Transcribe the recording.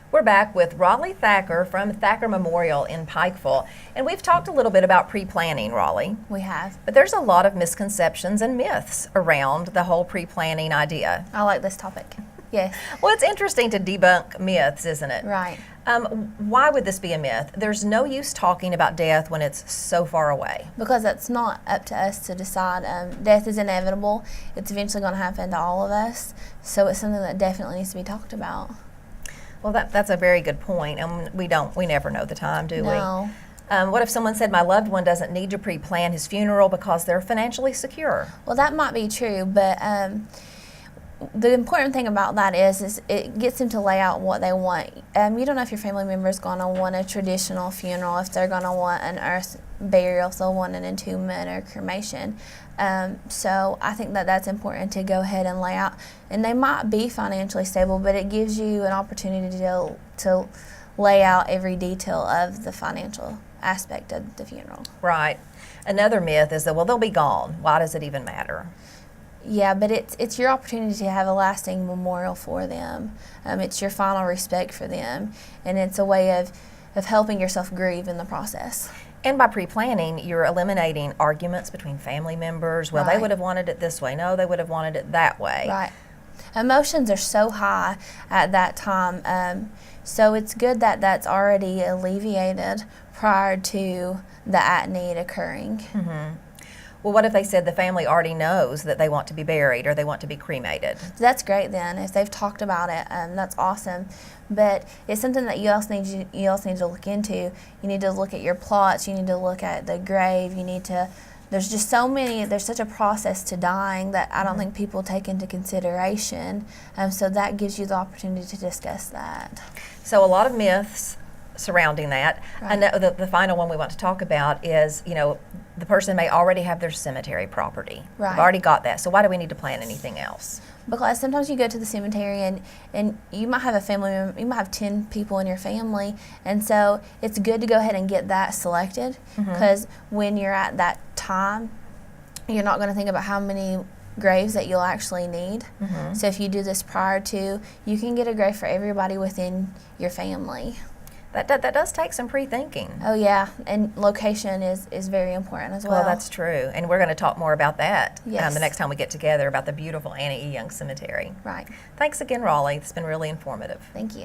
We're back with Raleigh Thacker from Thacker Memorial in Pikeville, and we've talked a little bit about pre-planning, Raleigh. We have. But there's a lot of misconceptions and myths around the whole pre-planning idea. I like this topic. Yes. Well, it's interesting to debunk myths, isn't it? Right. Why would this be a myth? There's no use talking about death when it's so far away. Because it's not up to us to decide. Death is inevitable. It's eventually going to happen to all of us. So it's something that definitely needs to be talked about. Well, that's a very good point, and we never know the time, do No. we? What if someone said, my loved one doesn't need to pre-plan his funeral because they're financially secure? Well, that might be true, but the important thing about that is it gets them to lay out what they want. You don't know if your family member is going to want a traditional funeral, if they're going to want an earth burial, if they'll want an entombment or cremation. So I think that that's important to go ahead and lay out. And they might be financially stable, but it gives you an opportunity to lay out every detail of the financial aspect of the funeral. Right. Another myth is that, well, they'll be gone. Why does it even matter? Yeah, but it's your opportunity to have a lasting memorial for them. It's your final respect for them, and it's a way of helping yourself grieve in the process. And by pre-planning, you're eliminating arguments between family members. Well, they Right. would have wanted it this way. No, they would have wanted it that way. Right. Emotions are so high at that time, so it's good that that's already alleviated prior to the at-need occurring. Mm-hmm. Well, what if they said the family already knows that they want to be buried or they want to be cremated? That's great then. If they've talked about it, that's awesome. But it's something that you also need to look into. You need to look at your plots. You need to look at the grave. There's just so many, there's such a process to dying that I don't think people take into consideration. So that gives you the opportunity to discuss that. So a lot of myths surrounding that. Right. I know the final one we want to talk about is, the person may already have their cemetery property. Right. They've already got that. So why do we need to plan anything else? Because sometimes you go to the cemetery and you might have a family member, you might have 10 people in your family, and so it's good to go ahead and get that selected, because when you're at that time, you're not going to think about how many graves that you'll actually need. So if you do this prior to, you can get a grave for everybody within your family. That does take some pre-thinking. Oh yeah, and location is very important as well. Well, that's true, and we're going to talk more about that Yes. the next time we get together, about the beautiful Annie E. Young Cemetery. Right. Thanks again, Raleigh. It's been really informative. Thank you.